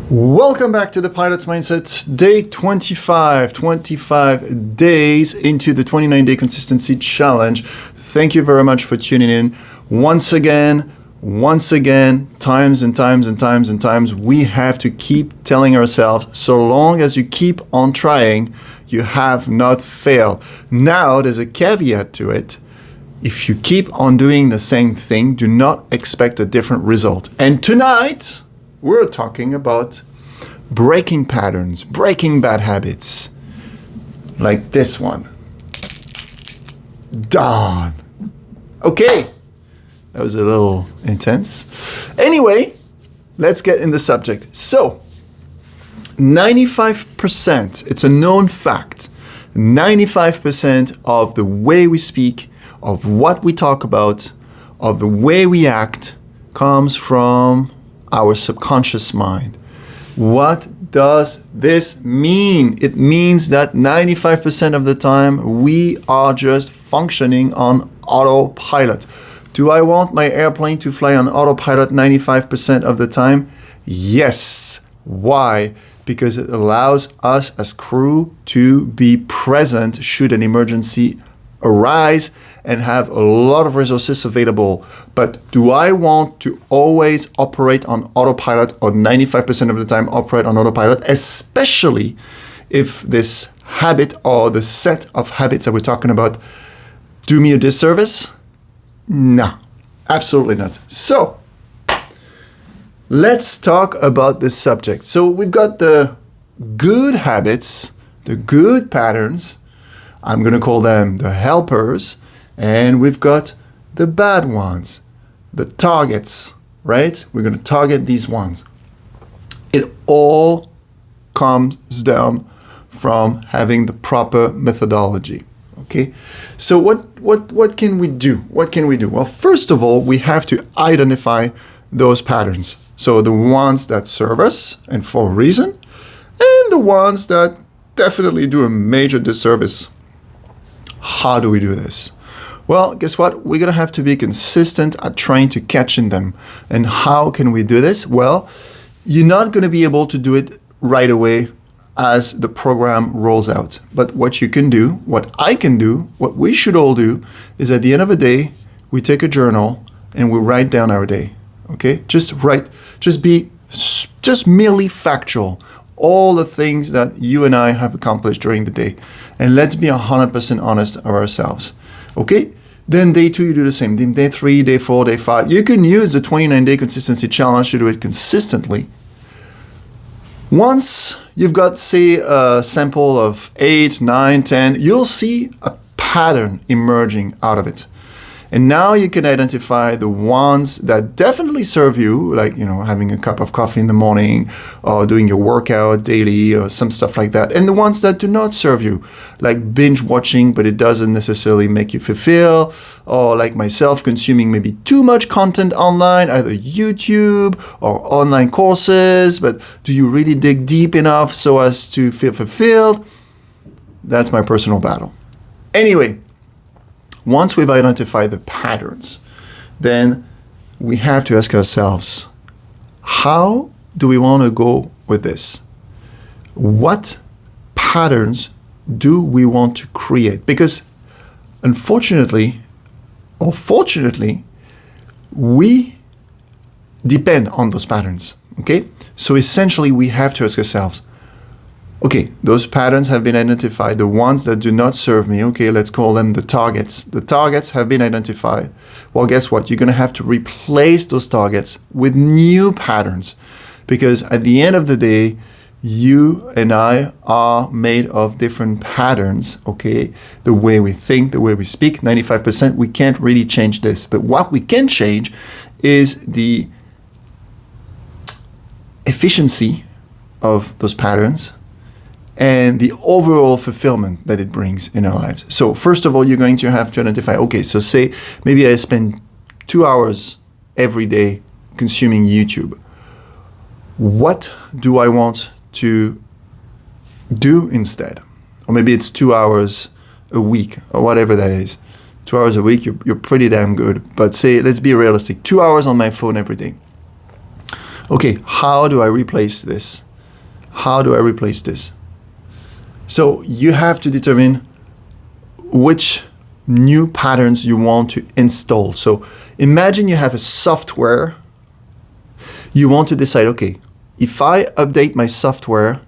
Welcome back to the Pilot's Mindset, day 25 days into the 29-day consistency challenge. Thank you very much for tuning in. Once again, times and times, we have to keep telling ourselves, so long as you keep on trying, you have not failed. Now, there's a caveat to it. If you keep on doing the same thing, do not expect a different result. And tonight, we're talking about breaking patterns, breaking bad habits, like this one. Done. Okay, that was a little intense. Anyway, let's get in the subject. So, 95%, it's a known fact, 95% of the way we speak, of what we talk about, of the way we act, comes from our subconscious mind. What does this mean? It means that 95% of the time we are just functioning on autopilot. Do I want my airplane to fly on autopilot 95% of the time? Yes. Why? Because it allows us as crew to be present should an emergency arise and have a lot of resources available. But do I want to always operate on autopilot, or 95% of the time operate on autopilot, especially if this habit or the set of habits that we're talking about do me a disservice? No, absolutely not. So let's talk about this subject. So we've got the good habits, the good patterns. I'm going to call them the helpers. And we've got the bad ones, the targets, right? We're going to target these ones. It all comes down from having the proper methodology, okay? So what can we do? What can we do? Well, first of all, we have to identify those patterns. So the ones that serve us and for a reason, and the ones that definitely do a major disservice. How do we do this? Well, guess what? We're going to have to be consistent at trying to catch in them. And how can we do this? Well, you're not going to be able to do it right away as the program rolls out. But what you can do, what I can do, what we should all do, is at the end of the day, we take a journal and we write down our day. Okay? Just merely factual. All the things that you and I have accomplished during the day. And let's be 100% honest of ourselves. Okay? Then day 2, you do the same. Then day 3, day 4, day 5. You can use the 29-day consistency challenge to do it consistently. Once you've got, say, a sample of 8, 9, 10, you'll see a pattern emerging out of it. And now you can identify the ones that definitely serve you, like, having a cup of coffee in the morning or doing your workout daily or some stuff like that. And the ones that do not serve you, like binge watching, but it doesn't necessarily make you fulfill, or like myself, consuming maybe too much content online, either YouTube or online courses, but do you really dig deep enough so as to feel fulfilled? That's my personal battle. Anyway, once we've identified the patterns, then we have to ask ourselves, how do we want to go with this? What patterns do we want to create? Because unfortunately, or fortunately, we depend on those patterns, okay? So essentially, we have to ask ourselves, okay, those patterns have been identified. The ones that do not serve me, okay, let's call them the targets. The targets have been identified. Well, guess what? You're going to have to replace those targets with new patterns, because at the end of the day, you and I are made of different patterns, okay? The way we think, the way we speak, 95%, we can't really change this. But what we can change is the efficiency of those patterns and the overall fulfillment that it brings in our lives. So first of all, you're going to have to identify, okay, so say maybe I spend 2 hours every day consuming YouTube. What do I want to do instead? Or maybe it's 2 hours a week or whatever that is. 2 hours a week, you're pretty damn good. But say, let's be realistic, 2 hours on my phone every day. Okay, how do I replace this? How do I replace this? So you have to determine which new patterns you want to install. So imagine you have a software. You want to decide, okay, if I update my software,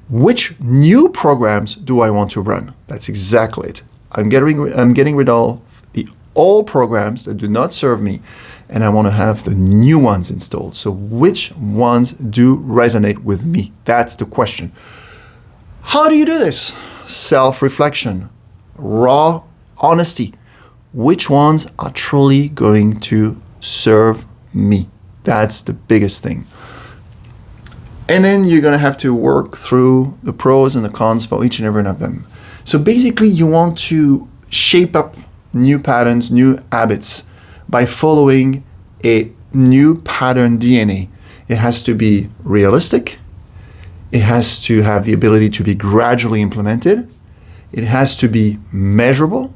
which new programs do I want to run? That's exactly it. I'm getting rid of the old programs that do not serve me, and I want to have the new ones installed. So which ones do resonate with me? That's the question. How do you do this? Self-reflection, raw honesty. Which ones are truly going to serve me? That's the biggest thing. And then you're going to have to work through the pros and the cons for each and every one of them. So basically, you want to shape up new patterns, new habits by following a new pattern DNA. It has to be realistic. It has to have the ability to be gradually implemented. It has to be measurable.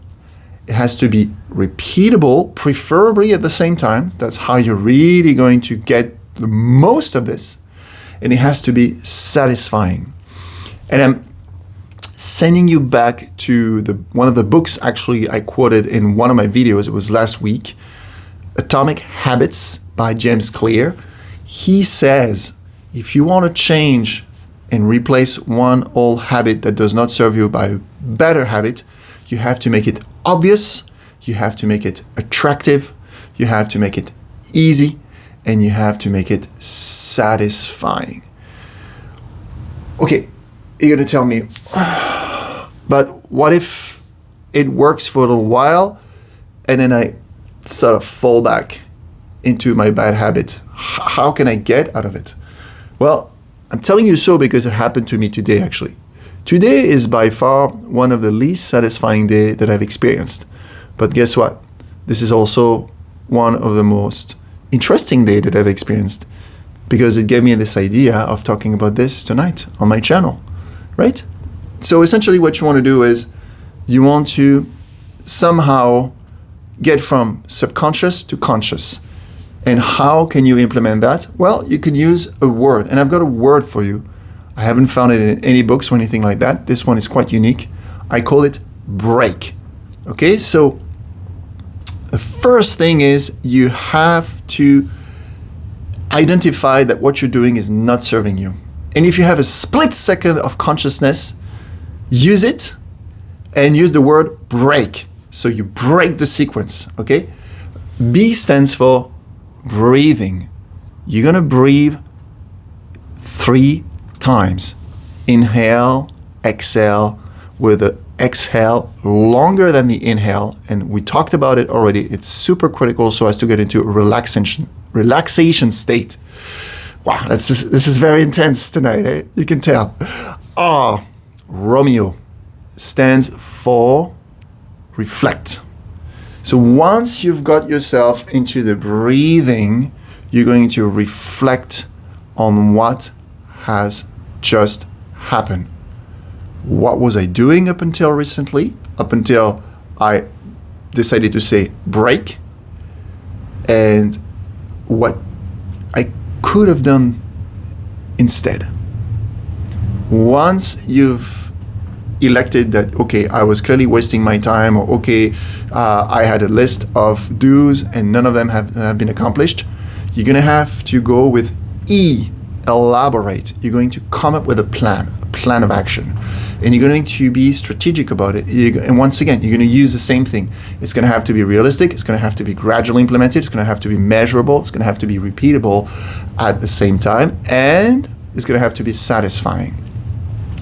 It has to be repeatable, preferably at the same time. That's how you're really going to get the most of this. And it has to be satisfying. And I'm sending you back to one of the books actually I quoted in one of my videos. It was last week, Atomic Habits by James Clear. He says, if you want to change and replace one old habit that does not serve you by a better habit, you have to make it obvious, you have to make it attractive, you have to make it easy, and you have to make it satisfying. Okay, you're going to tell me, but what if it works for a little while and then I sort of fall back into my bad habit? How can I get out of it? Well, I'm telling you so because it happened to me today, actually. Today is by far one of the least satisfying days that I've experienced. But guess what? This is also one of the most interesting days that I've experienced because it gave me this idea of talking about this tonight on my channel, right? So essentially what you want to do is you want to somehow get from subconscious to conscious. And how can you implement that? Well, you can use a word, and I've got a word for you. I haven't found it in any books or anything like that. This one is quite unique. I call it break. Okay, so the first thing is you have to identify that what you're doing is not serving you. And if you have a split second of consciousness, use it and use the word break. So you break the sequence, okay? B stands for breathing. You're gonna breathe 3 times. Inhale, exhale, with the exhale longer than the inhale. And we talked about it already. It's super critical so as to get into a relaxation state. Wow, this is very intense tonight, eh? You can tell. Romeo stands for reflect. So once you've got yourself into the breathing, you're going to reflect on what has just happened. What was I doing up until recently? Up until I decided to say break, and what I could have done instead. Once you've elected that, okay, I was clearly wasting my time, or okay, I had a list of do's and none of them have been accomplished, you're going to have to go with E, elaborate. You're going to come up with a plan of action. And you're going to be strategic about it. And once again, you're going to use the same thing. It's going to have to be realistic. It's going to have to be gradually implemented. It's going to have to be measurable. It's going to have to be repeatable at the same time. And it's going to have to be satisfying.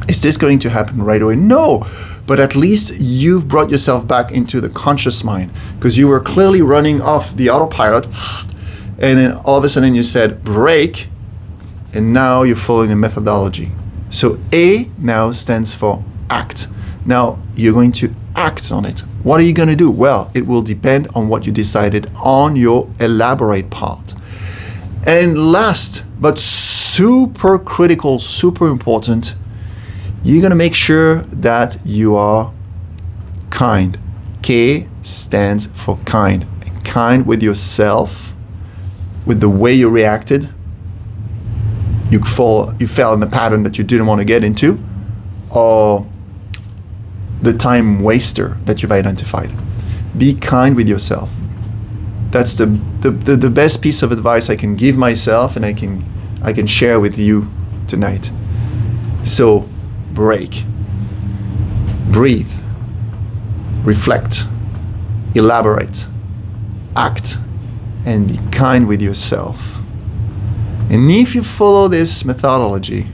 Is this going to happen right away? No. But at least you've brought yourself back into the conscious mind, because you were clearly running off the autopilot. And then all of a sudden you said break. And now you're following a methodology. So A now stands for act. Now you're going to act on it. What are you going to do? Well, it will depend on what you decided on your elaborate part. And last, but super critical, super important, you're going to make sure that you are kind. K stands for kind. Kind with yourself, with the way you reacted, you fell in the pattern that you didn't want to get into, or the time waster that you've identified. Be kind with yourself. That's the best piece of advice I can give myself, and I can share with you tonight. So break, breathe, reflect, elaborate, act, and be kind with yourself. And if you follow this methodology,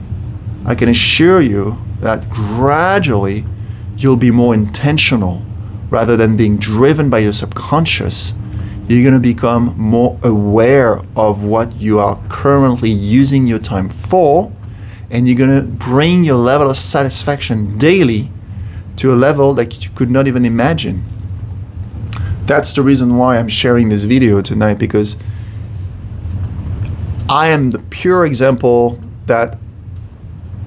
I can assure you that gradually you'll be more intentional rather than being driven by your subconscious. You're going to become more aware of what you are currently using your time for, and you're going to bring your level of satisfaction daily to a level that you could not even imagine. That's the reason why I'm sharing this video tonight, because I am the pure example that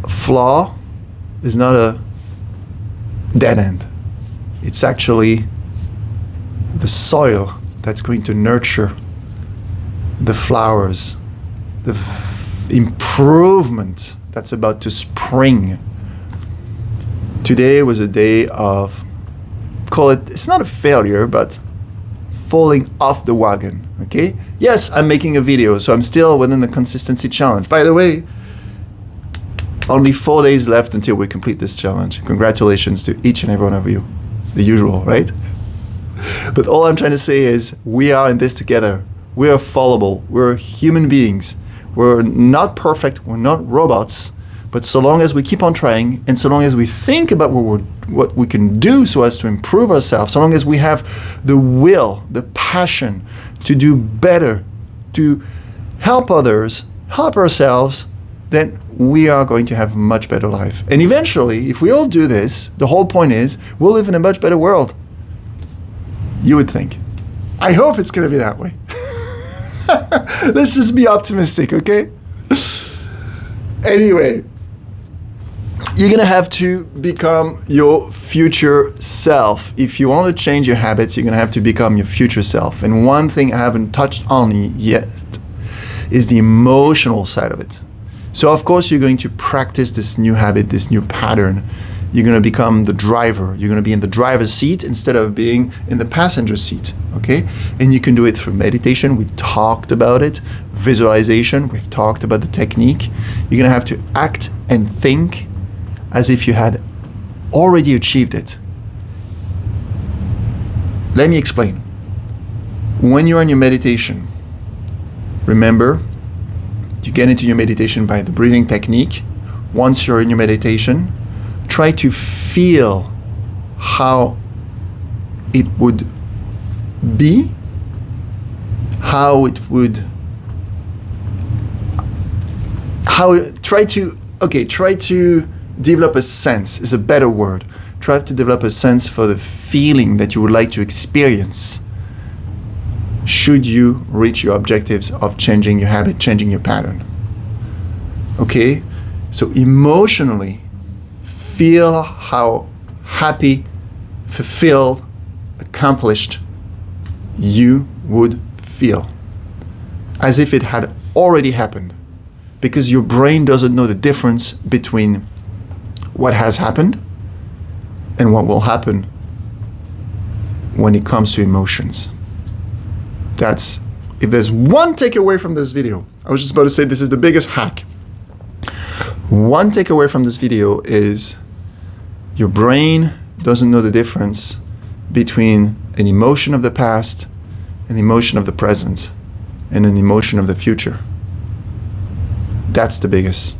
flaw is not a dead end. It's actually the soil that's going to nurture the flowers, the improvement that's about to spring. Today was a day of, it's not a failure, but falling off the wagon, okay? Yes, I'm making a video, so I'm still within the consistency challenge. By the way, only 4 days left until we complete this challenge. Congratulations to each and every one of you. The usual, right? But all I'm trying to say is we are in this together. We are fallible. We're human beings. We're not perfect. We're not robots. But so long as we keep on trying, and so long as we think about what we can do so as to improve ourselves, so long as we have the will, the passion to do better, to help others, help ourselves, then we are going to have a much better life. And eventually, if we all do this, the whole point is we'll live in a much better world. You would think. I hope it's going to be that way. Let's just be optimistic, okay? Anyway, you're going to have to become your future self. If you want to change your habits, you're going to have to become your future self. And one thing I haven't touched on yet is the emotional side of it. So of course you're going to practice this new habit, this new pattern. You're going to become the driver. You're going to be in the driver's seat instead of being in the passenger seat, okay? And you can do it through meditation. We talked about it. Visualization. We've talked about the technique. You're going to have to act and think as if you had already achieved it. Let me explain. When you're in your meditation, remember, you get into your meditation by the breathing technique. Once you're in your meditation, try to feel how it would be, try to develop a sense, is a better word. Try to develop a sense for the feeling that you would like to experience should you reach your objectives of changing your habit, changing your pattern. Okay? So emotionally, feel how happy, fulfilled, accomplished you would feel. As if it had already happened. Because your brain doesn't know the difference between what has happened and what will happen when it comes to emotions. That's, if there's one takeaway from this video, I was just about to say this is the biggest hack. One takeaway from this video is your brain doesn't know the difference between an emotion of the past, an emotion of the present, and an emotion of the future. That's the biggest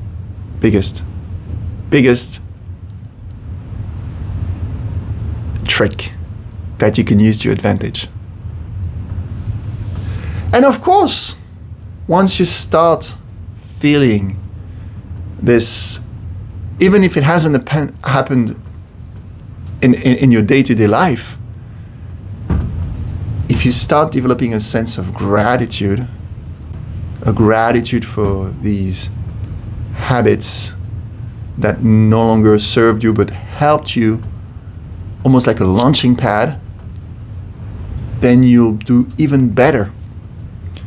trick that you can use to your advantage. And of course, once you start feeling this, even if it hasn't happened in your day-to-day life, if you start developing a sense of gratitude, a gratitude for these habits that no longer served you but helped you, almost like a launching pad, then you'll do even better.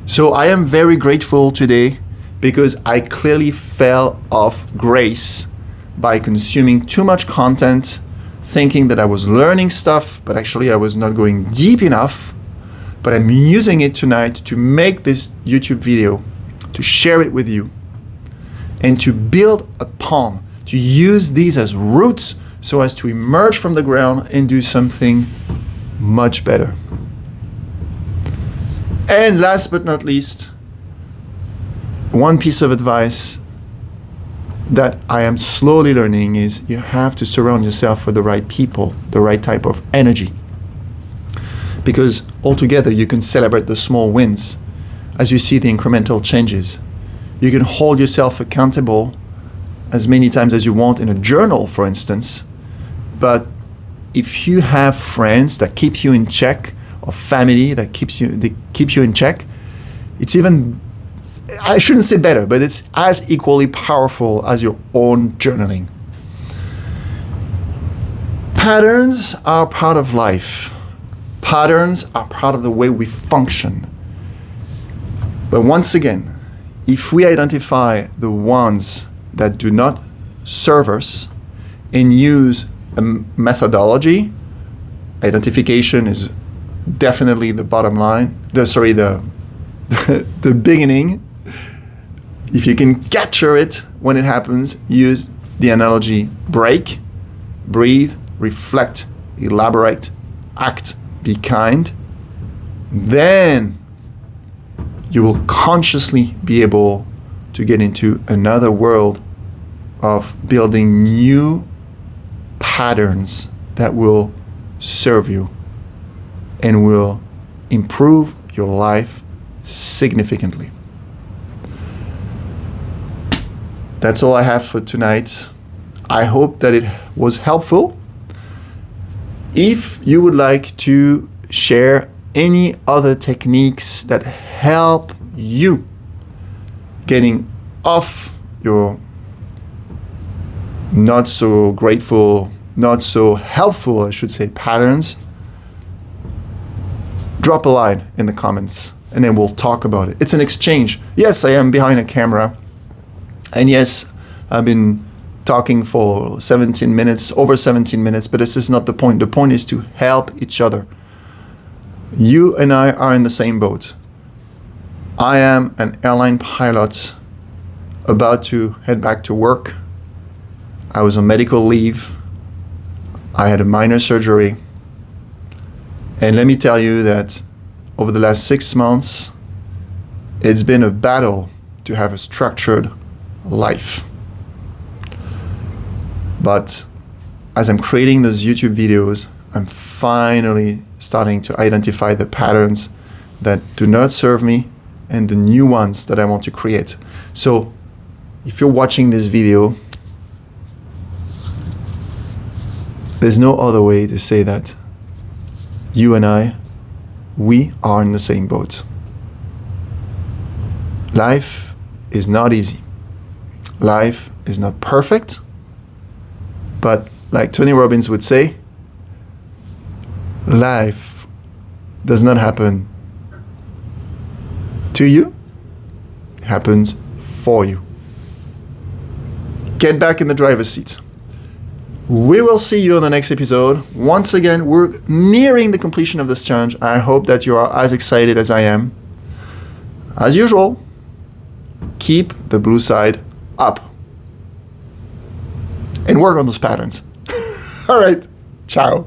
So I am very grateful today because I clearly fell off grace by consuming too much content, thinking that I was learning stuff, but actually I was not going deep enough. But I'm using it tonight to make this YouTube video, to share it with you, and to build upon, to use these as roots so as to emerge from the ground and do something much better. And last but not least, one piece of advice that I am slowly learning is you have to surround yourself with the right people, the right type of energy. Because altogether you can celebrate the small wins as you see the incremental changes. You can hold yourself accountable as many times as you want in a journal, for instance. But if you have friends that keep you in check, or family that keeps you in check, it's even, I shouldn't say better, but it's as equally powerful as your own journaling. Patterns are part of life. Patterns are part of the way we function. But once again, if we identify the ones that do not serve us and use a methodology, identification is definitely the bottom line, the beginning. If you can capture it when it happens, use the analogy break, breathe, reflect, elaborate, act, be kind. Then you will consciously be able to get into another world of building new patterns that will serve you and will improve your life significantly. That's all I have for tonight. I hope that it was helpful. If you would like to share any other techniques that help you getting off your not so grateful, not so helpful, I should say, patterns, drop a line in the comments and then we'll talk about it. It's an exchange. Yes, I am behind a camera. And yes, I've been talking for 17 minutes, over 17 minutes, but this is not the point. The point is to help each other. You and I are in the same boat. I am an airline pilot about to head back to work. I was on medical leave. I had a minor surgery. And let me tell you that over the last 6 months, it's been a battle to have a structured life. But as I'm creating those YouTube videos, I'm finally starting to identify the patterns that do not serve me and the new ones that I want to create. So if you're watching this video, there's no other way to say that you and I, we are in the same boat. Life is not easy. Life is not perfect. But like Tony Robbins would say, life does not happen to you, it happens for you. Get back in the driver's seat. We will see you on the next episode. Once again, we're nearing the completion of this challenge. I hope that you are as excited as I am. As usual, keep the blue side up. And work on those patterns. All right. Ciao.